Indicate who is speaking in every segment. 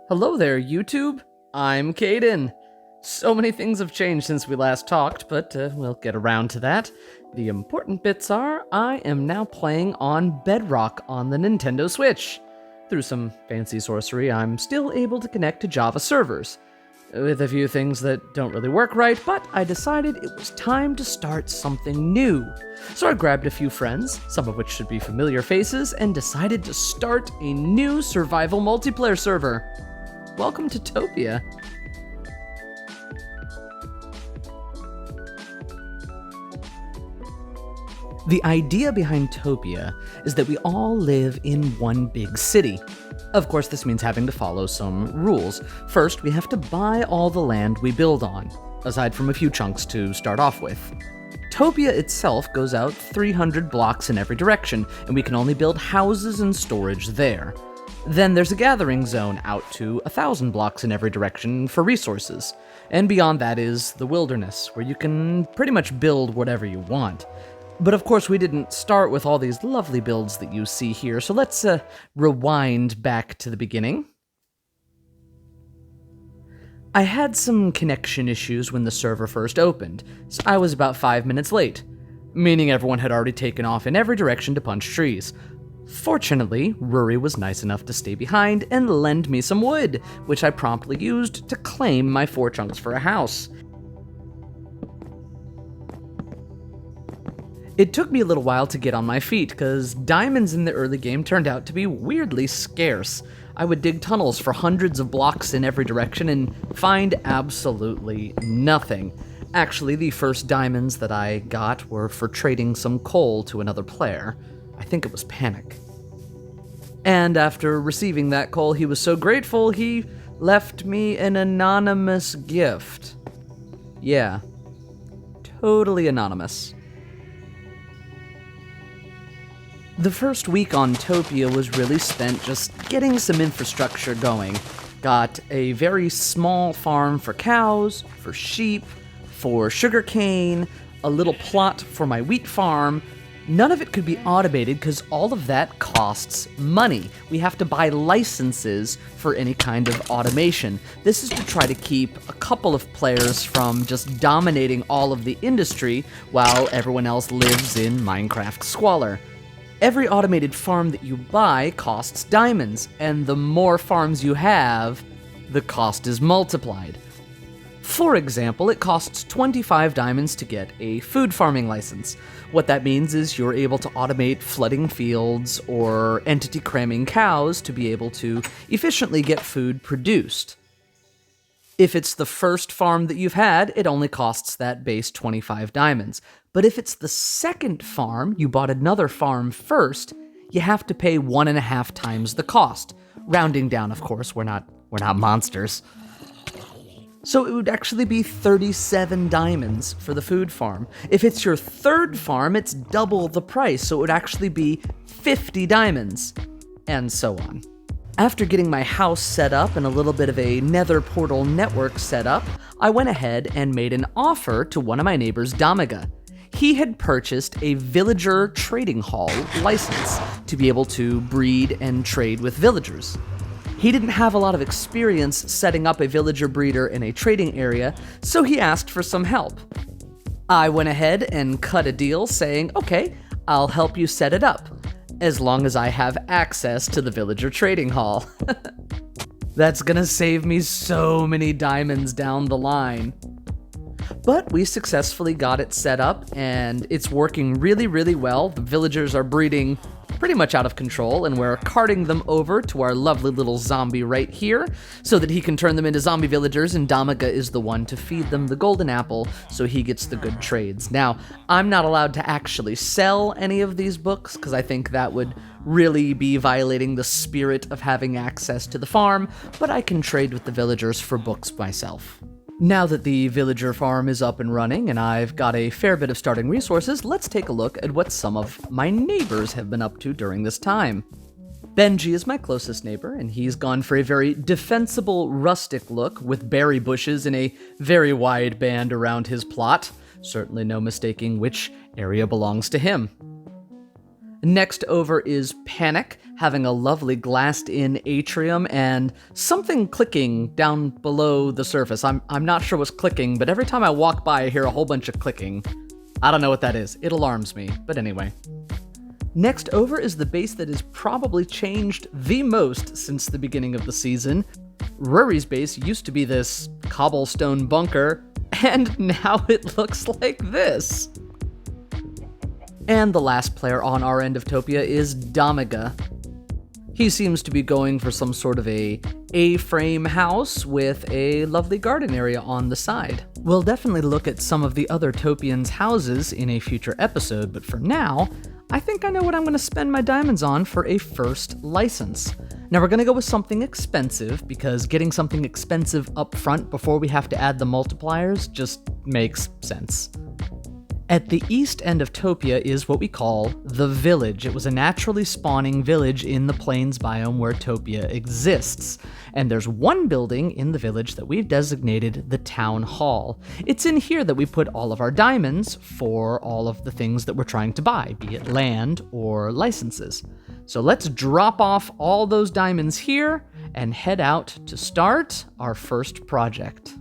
Speaker 1: Hello there, YouTube. I'm Caden. So many things have changed since we last talked, but we'll get around to that. The important bits are, I am now playing on Bedrock on the Nintendo Switch. Through some fancy sorcery, I'm still able to connect to Java servers, with a few things that don't really work right, but I decided it was time to start something new. So I grabbed a few friends, some of which should be familiar faces, and decided to start a new survival multiplayer server. Welcome to Topia. The idea behind Topia is that we all live in one big city. Of course, this means having to follow some rules. First, we have to buy all the land we build on, aside from a few chunks to start off with. Topia itself goes out 300 blocks in every direction, and we can only build houses and storage there. Then there's a gathering zone out to 1,000 blocks in every direction for resources. And beyond that is the wilderness, where you can pretty much build whatever you want. But of course we didn't start with all these lovely builds that you see here, so let's rewind back to the beginning. I had some connection issues when the server first opened, so I was about 5 minutes late, meaning everyone had already taken off in every direction to punch trees. Fortunately, Rory was nice enough to stay behind and lend me some wood, which I promptly used to claim my 4 chunks for a house. It took me a little while to get on my feet, because diamonds in the early game turned out to be weirdly scarce. I would dig tunnels for hundreds of blocks in every direction and find absolutely nothing. Actually, the first diamonds that I got were for trading some coal to another player. I think it was Panic. And after receiving that coal, he was so grateful, he left me an anonymous gift. Yeah, totally anonymous. The first week on Topia was really spent just getting some infrastructure going. Got a very small farm for cows, for sheep, for sugarcane, a little plot for my wheat farm. None of it could be automated because all of that costs money. We have to buy licenses for any kind of automation. This is to try to keep a couple of players from just dominating all of the industry while everyone else lives in Minecraft squalor. Every automated farm that you buy costs diamonds, and the more farms you have, the cost is multiplied. For example, it costs 25 diamonds to get a food farming license. What that means is you're able to automate flooding fields or entity cramming cows to be able to efficiently get food produced. If it's the first farm that you've had, it only costs that base 25 diamonds. But if it's the second farm, you bought another farm first, you have to pay 1.5 times the cost. Rounding down, of course, we're not monsters. So it would actually be 37 diamonds for the food farm. If it's your third farm, it's double the price, so it would actually be 50 diamonds, and so on. After getting my house set up and a little bit of a nether portal network set up, I went ahead and made an offer to one of my neighbors, Damaga. He had purchased a villager trading hall license to be able to breed and trade with villagers. He didn't have a lot of experience setting up a villager breeder in a trading area, so he asked for some help. I went ahead and cut a deal saying, okay, I'll help you set it up, as long as I have access to the villager trading hall. That's gonna save me so many diamonds down the line. But we successfully got it set up, and it's working really, really well. The villagers are breeding pretty much out of control, and we're carting them over to our lovely little zombie right here so that he can turn them into zombie villagers, and Damaga is the one to feed them the golden apple so he gets the good trades. Now, I'm not allowed to actually sell any of these books because I think that would really be violating the spirit of having access to the farm, but I can trade with the villagers for books myself. Now that the villager farm is up and running and I've got a fair bit of starting resources, let's take a look at what some of my neighbors have been up to during this time. Benji is my closest neighbor, and he's gone for a very defensible rustic look with berry bushes in a very wide band around his plot. Certainly no mistaking which area belongs to him. Next over is Panic, having a lovely glassed-in atrium and something clicking down below the surface. I'm not sure what's clicking, but every time I walk by, I hear a whole bunch of clicking. I don't know what that is. It alarms me, but anyway. Next over is the base that has probably changed the most since the beginning of the season. Rory's base used to be this cobblestone bunker, and now it looks like this. And the last player on our end of Topia is Damiga. He seems to be going for some sort of a A-frame house with a lovely garden area on the side. We'll definitely look at some of the other Topians' houses in a future episode, but for now, I think I know what I'm going to spend my diamonds on for a first license. Now we're going to go with something expensive, because getting something expensive up front before we have to add the multipliers just makes sense. At the east end of Topia is what we call the village. It was a naturally spawning village in the plains biome where Topia exists. And there's one building in the village that we've designated the town hall. It's in here that we put all of our diamonds for all of the things that we're trying to buy, be it land or licenses. So let's drop off all those diamonds here and head out to start our first project.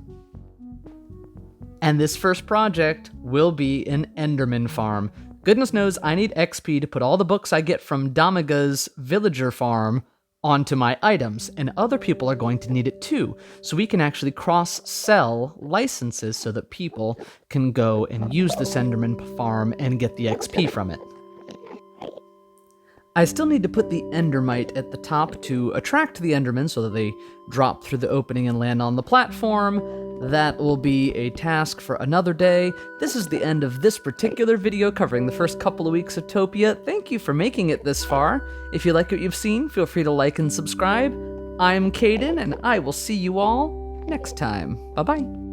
Speaker 1: And this first project will be an Enderman farm. Goodness knows I need XP to put all the books I get from Damiga's villager farm onto my items, and other people are going to need it too, so we can actually cross-sell licenses so that people can go and use this Enderman farm and get the XP from it. I still need to put the Endermite at the top to attract the Endermen so that they drop through the opening and land on the platform. That will be a task for another day. This is the end of this particular video covering the first couple of weeks of Topia. Thank you for making it this far. If you like what you've seen, feel free to like and subscribe. I'm Caden, and I will see you all next time. Bye-bye.